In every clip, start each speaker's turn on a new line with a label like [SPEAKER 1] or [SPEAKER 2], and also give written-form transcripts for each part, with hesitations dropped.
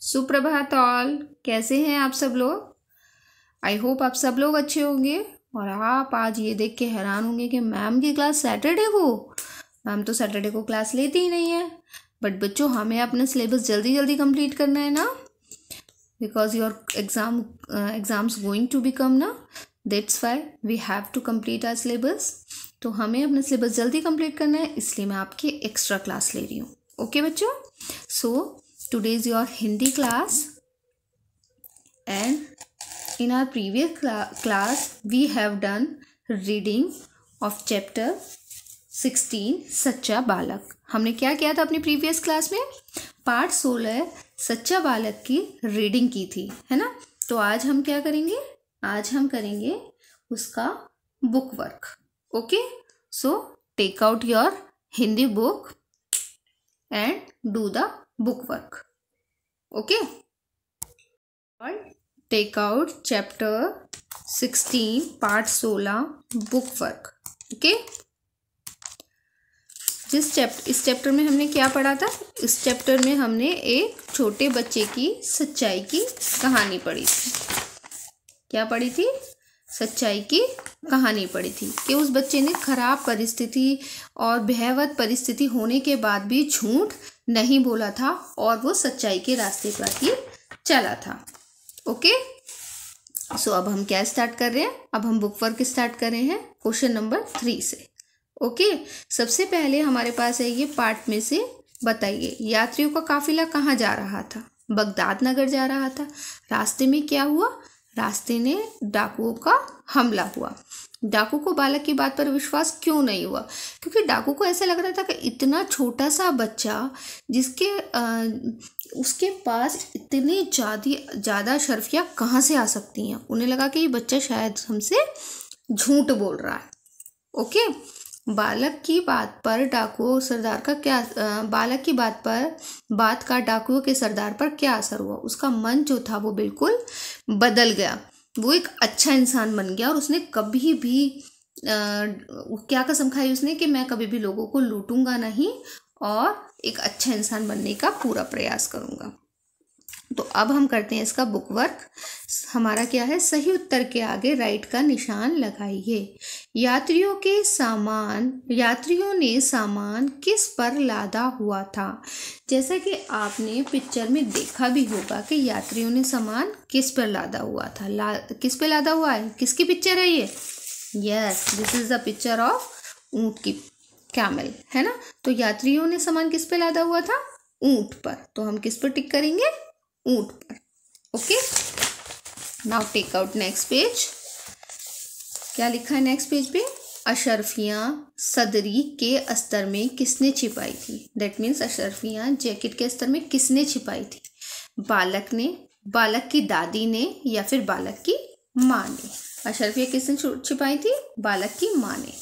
[SPEAKER 1] सुप्रभात ऑल, कैसे हैं आप सब लोग। आई होप आप सब लोग अच्छे होंगे। और आप आज ये देख के हैरान होंगे कि मैम की क्लास सैटरडे को, मैम तो सैटरडे को क्लास लेती ही नहीं है। बट बच्चों, हमें अपना सिलेबस जल्दी जल्दी कंप्लीट करना है ना, because your exams going to become ना, that's why we have to complete our syllabus. तो हमें अपना सिलेबस जल्दी कंप्लीट करना है, इसलिए मैं आपकी एक्स्ट्रा क्लास ले रही हूँ। ओके बच्चों, सो today is your Hindi class, and in our previous class we have done reading of chapter 16 सच्चा बालक। हमने क्या किया था अपनी प्रीवियस क्लास में? पार्ट 16 सच्चा बालक की रीडिंग की थी, है ना। तो आज हम क्या करेंगे? आज हम करेंगे उसका book work. Okay, so take out your Hindi book and do the book work. Okay, और take out chapter 16 part 16 book work. Okay, इस चैप्टर में हमने क्या पढ़ा था? इस चैप्टर में हमने एक छोटे बच्चे की सच्चाई की कहानी पढ़ी थी। क्या पढ़ी थी? सच्चाई की कहानी पढ़ी थी कि उस बच्चे ने खराब परिस्थिति और भयावह परिस्थिति होने के बाद भी झूठ नहीं बोला था और वो सच्चाई के रास्ते पर ही चला था। ओके, सो अब हम क्या स्टार्ट कर रहे हैं? अब हम बुक वर्क स्टार्ट कर रहे हैं क्वेश्चन नंबर 3 से। ओके, सबसे पहले हमारे पास है ये पार्ट में से बताइए, यात्रियों का काफिला कहाँ जा रहा था? बगदाद नगर जा रहा था। रास्ते में क्या हुआ? रास्ते में डाकुओं का हमला हुआ। डाकू को बालक की बात पर विश्वास क्यों नहीं हुआ? क्योंकि डाकू को ऐसा लग रहा था कि इतना छोटा सा बच्चा जिसके उसके पास इतनी ज़्यादा शर्फियाँ कहाँ से आ सकती हैं। उन्हें लगा कि ये बच्चा शायद हमसे झूठ बोल रहा है। ओके, बालक की बात पर डाकुओं सरदार का क्या बालक की बात का डाकुओं के सरदार पर क्या असर हुआ? उसका मन जो था वो बिल्कुल बदल गया। वो एक अच्छा इंसान बन गया और उसने कभी भी क्या कसम खाई उसने कि मैं कभी भी लोगों को लूटूंगा नहीं और एक अच्छा इंसान बनने का पूरा प्रयास करूंगा। तो अब हम करते हैं इसका बुक वर्क। हमारा क्या है? सही उत्तर के आगे राइट का निशान लगाइए। यात्रियों ने सामान किस पर लादा हुआ था? जैसा कि आपने पिक्चर में देखा भी होगा कि यात्रियों ने सामान किस पर लादा हुआ था। किस पे लादा हुआ है? किसकी पिक्चर है ये? Yes, this is the picture of ऊंट की, कैमल, है ना। तो यात्रियों ने सामान किस पे लादा हुआ था? ऊंट पर। तो हम किस पर टिक करेंगे? ऊंट पर। Okay, now take out next page. क्या लिखा है नेक्स्ट पेज पे? अशर्फियाँ सदरी के अस्तर में किसने छिपाई थी? दैट मीन्स अशर्फियाँ जैकेट के अस्तर में किसने छिपाई थी? बालक ने, बालक की दादी ने, या फिर बालक की माँ ने? अशर्फियाँ किसने छिपाई थी? बालक की माँ ने।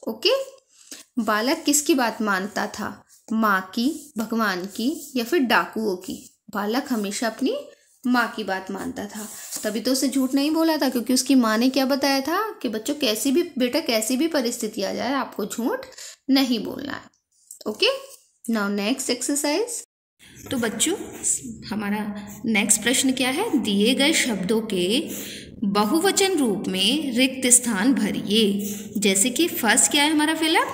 [SPEAKER 1] ओके, बालक किसकी बात मानता था? माँ की, भगवान की, या फिर डाकुओं की? बालक हमेशा अपनी माँ की बात मानता था, तभी तो उसे झूठ नहीं बोला था, क्योंकि उसकी माँ ने क्या बताया था कि बच्चों कैसी भी परिस्थिति आ जाए आपको झूठ नहीं बोलना है। Okay, now next exercise. तो बच्चों, हमारा नेक्स्ट प्रश्न क्या है? दिए गए शब्दों के बहुवचन रूप में रिक्त स्थान भरिए। जैसे कि फर्स्ट क्या है हमारा फिलर?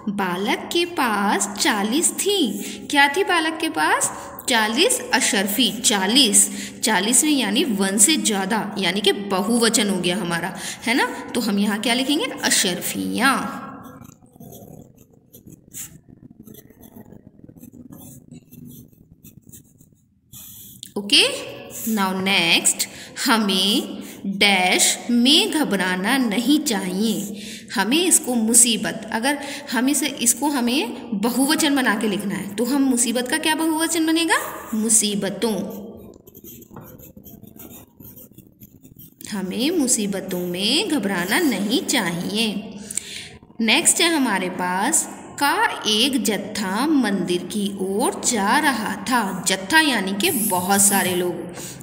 [SPEAKER 1] बालक के पास 40 थी। क्या थी बालक के पास? 40 अशर्फी। 40 में यानी 1 से ज़्यादा, यानी कि बहुवचन हो गया हमारा, है ना। तो हम यहाँ क्या लिखेंगे? अशर्फियाँ। ओके, नाउ नेक्स्ट, हमें डैश में घबराना नहीं चाहिए। हमें इसको मुसीबत, अगर हम इसको हमें बहुवचन बना के लिखना है तो हम मुसीबत का क्या बहुवचन बनेगा? मुसीबतों। हमें मुसीबतों में घबराना नहीं चाहिए। नेक्स्ट है हमारे पास का एक जत्था मंदिर की ओर जा रहा था। जत्था यानी कि बहुत सारे लोग,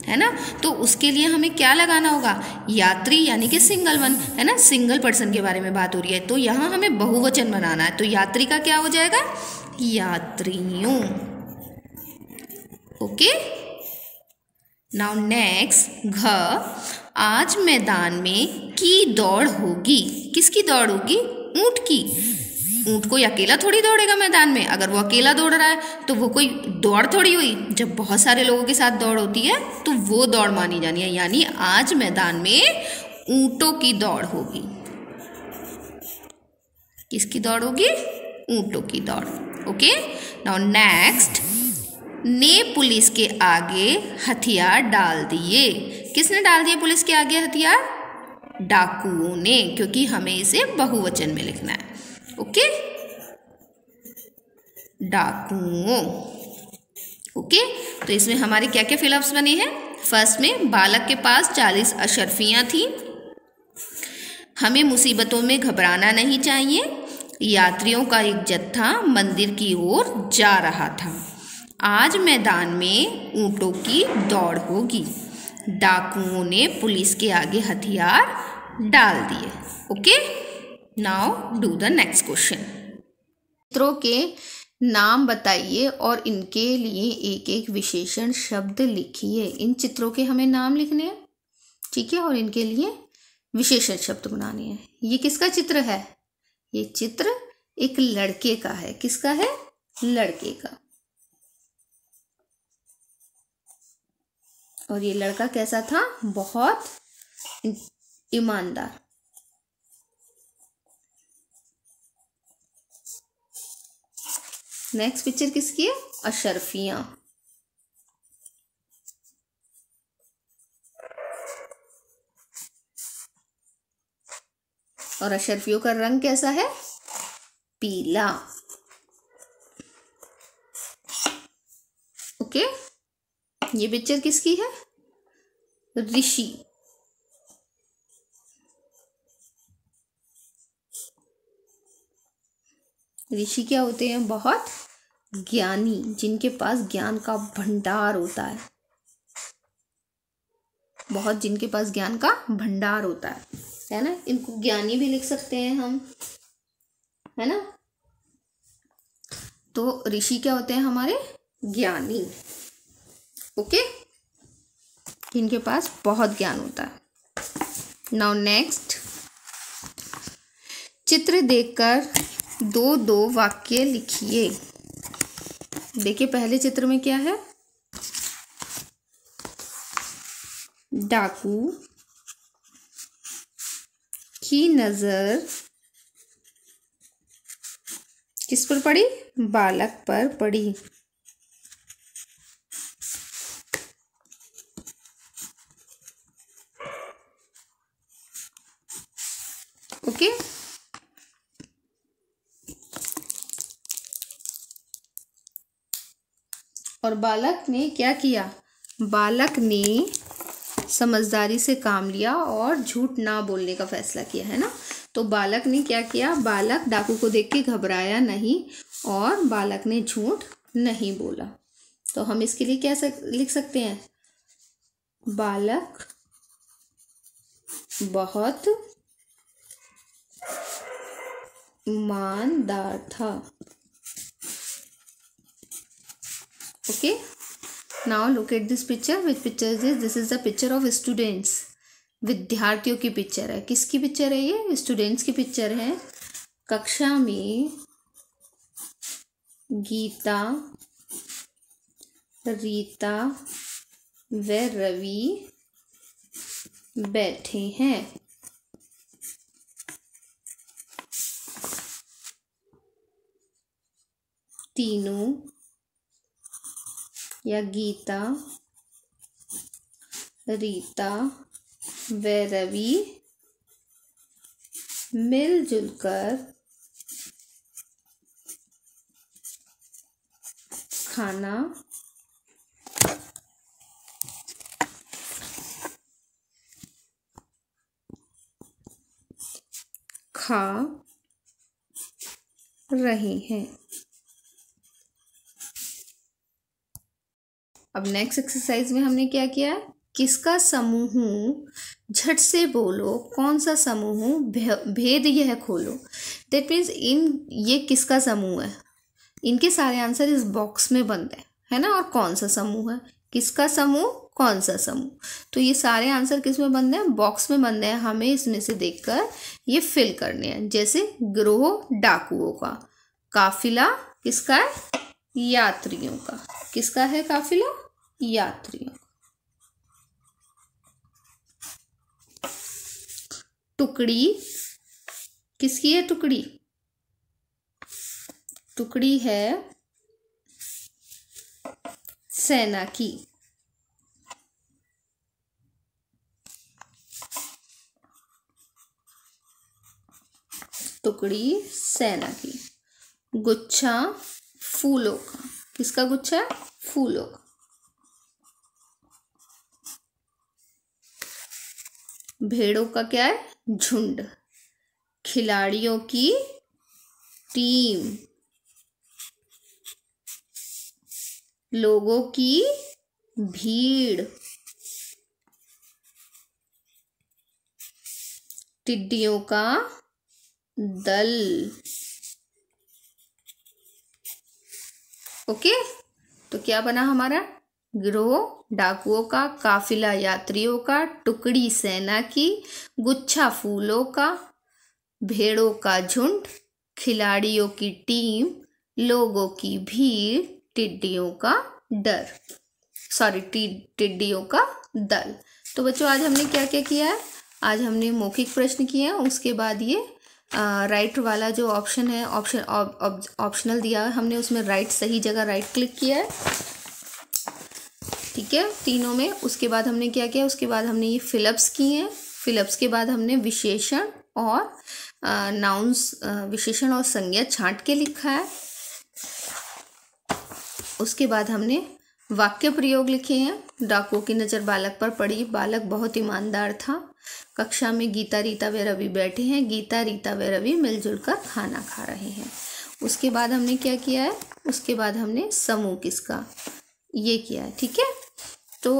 [SPEAKER 1] है ना। तो उसके लिए हमें क्या लगाना होगा? यात्री, यानी कि सिंगल वन, है ना। सिंगल पर्सन के बारे में बात हो रही है, तो यहाँ हमें बहुवचन बनाना है। तो यात्री का क्या हो जाएगा? यात्रियों। ओके, नाउ नेक्स्ट घ, आज मैदान में की दौड़ होगी। किसकी दौड़ होगी? ऊंट की। ऊंट कोई अकेला थोड़ी दौड़ेगा मैदान में। अगर वो अकेला दौड़ रहा है तो वो कोई दौड़ थोड़ी हुई। जब बहुत सारे लोगों के साथ दौड़ होती है तो वो दौड़ मानी जानी है। यानी आज मैदान में ऊंटों की दौड़ होगी। किसकी दौड़ होगी? ऊंटों की दौड़। ओके, नाउ नेक्स्ट, ने पुलिस के आगे हथियार डाल दिए। किसने डाल दिए पुलिस के आगे हथियार? डाकुओं ने, क्योंकि हमें इसे बहुवचन में लिखना है। ओके, डाकुओं। ओके, तो इसमें हमारे क्या क्या फिलअप्स बने हैं? फर्स्ट में बालक के पास 40 अशर्फियाँ थी। हमें मुसीबतों में घबराना नहीं चाहिए। यात्रियों का एक जत्था मंदिर की ओर जा रहा था। आज मैदान में ऊंटों की दौड़ होगी। डाकुओं ने पुलिस के आगे हथियार डाल दिए। Okay, now do the next question. चित्रों के नाम बताइए और इनके लिए एक एक विशेषण शब्द लिखिए। इन चित्रों के हमें नाम लिखने हैं, ठीक है, और इनके लिए विशेषण शब्द बनाने हैं। ये किसका चित्र है? ये चित्र एक लड़के का है। किसका है? लड़के का। और ये लड़का कैसा था? बहुत ईमानदार। नेक्स्ट पिक्चर किसकी है? अशर्फियां। और अशर्फियों का रंग कैसा है? पीला। ओके, ये पिक्चर किसकी है? ऋषि। ऋषि क्या होते हैं? बहुत ज्ञानी, जिनके पास ज्ञान का भंडार होता है। बहुत, जिनके पास ज्ञान का भंडार होता है ना। इनको ज्ञानी भी लिख सकते हैं हम, है ना। तो ऋषि क्या होते हैं? हमारे ज्ञानी। ओके, इनके पास बहुत ज्ञान होता है। नाउ नेक्स्ट, चित्र देखकर दो दो वाक्य लिखिए। देखिए पहले चित्र में क्या है? डाकू की नजर किस पर पड़ी? बालक पर पड़ी। ओके, और बालक ने क्या किया? बालक ने समझदारी से काम लिया और झूठ ना बोलने का फैसला किया, है ना। तो बालक ने क्या किया? बालक डाकू को देख के घबराया नहीं और बालक ने झूठ नहीं बोला। तो हम इसके लिए क्या लिख सकते हैं? बालक बहुत ईमानदार था। Okay, now look at this picture. Which picture is this? This is the picture of students. विद्यार्थियों की पिक्चर है। किसकी पिक्चर है ये? स्टूडेंट्स की पिक्चर है। कक्षा में गीता, रीता व रवि बैठे हैं। तीनों या गीता, रीता व रवि मिलजुल कर खाना खा रहे हैं। अब नेक्स्ट एक्सरसाइज में हमने क्या किया? किसका समूह हूँ, झट से बोलो। कौन सा समूह हूँ, भेद यह खोलो। दैट मीन्स ये किसका समूह है? इनके सारे आंसर इस बॉक्स में बंद है ना। और कौन सा समूह है? किसका समूह? कौन सा समूह। तो ये सारे आंसर किस में बंद हैं, बॉक्स में बंद हैं, हमें इसमें से देखकर ये फिल करने हैं। जैसे गिरोह डाकुओं का, काफिला किसका है, यात्रियों का। किसका है काफिला, यात्रियों। टुकड़ी किसकी है, टुकड़ी, टुकड़ी है सेना की। टुकड़ी सेना की। गुच्छा फूलों का, किसका गुच्छा है, फूलों का। भेड़ों का क्या है, झुंड। खिलाड़ियों की टीम। लोगों की भीड़। टिड्डियों का दल। ओके, तो क्या बना हमारा, गिरोह डाकुओं का, काफिला यात्रियों का, टुकड़ी सेना की, गुच्छा फूलों का, भेड़ों का झुंड, खिलाड़ियों की टीम, लोगों की भीड़, टिड्डियों का डर, सॉरी टिड्डियों का दल। तो बच्चों आज हमने क्या क्या किया है, आज हमने मौखिक प्रश्न किए हैं, उसके बाद ये राइट वाला जो ऑप्शन है, ऑप्शनल दिया है हमने, उसमें राइट सही जगह राइट क्लिक किया है, ठीक है, तीनों में। उसके बाद हमने क्या किया, उसके बाद हमने ये फिलअप्स किए हैं। फिलअप्स के बाद हमने विशेषण और नाउन्स, विशेषण और संज्ञा छांट के लिखा है। उसके बाद हमने वाक्य प्रयोग लिखे हैं। डाकुओं की नज़र बालक पर पड़ी, बालक बहुत ईमानदार था। कक्षा में गीता, रीता व रवि बैठे हैं, गीता, रीता व रवि मिलजुल कर खाना खा रहे हैं। उसके बाद हमने क्या किया है, उसके बाद हमने समूह किसका, ये किया है, ठीक है। तो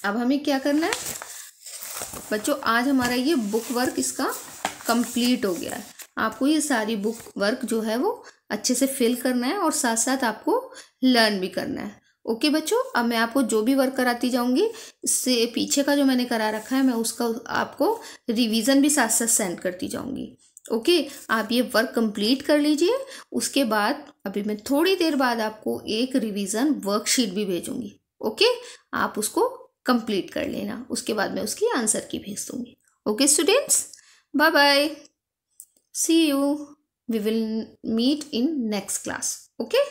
[SPEAKER 1] अब हमें क्या करना है बच्चों, आज हमारा ये बुक वर्क इसका कंप्लीट हो गया है। आपको ये सारी बुक वर्क जो है वो अच्छे से फिल करना है और साथ साथ आपको लर्न भी करना है। ओके बच्चों, अब मैं आपको जो भी वर्क कराती जाऊंगी, इससे पीछे का जो मैंने करा रखा है मैं उसका आपको रिवीजन भी साथ साथ सेंड करती जाऊंगी। ओके, आप ये वर्क कंप्लीट कर लीजिए। उसके बाद अभी मैं थोड़ी देर बाद आपको एक रिवीजन वर्कशीट भी भेजूंगी। ओके, आप उसको कंप्लीट कर लेना, उसके बाद मैं उसकी आंसर की भेज दूंगी। Okay students, bye bye, see you, we will meet in next class. Okay.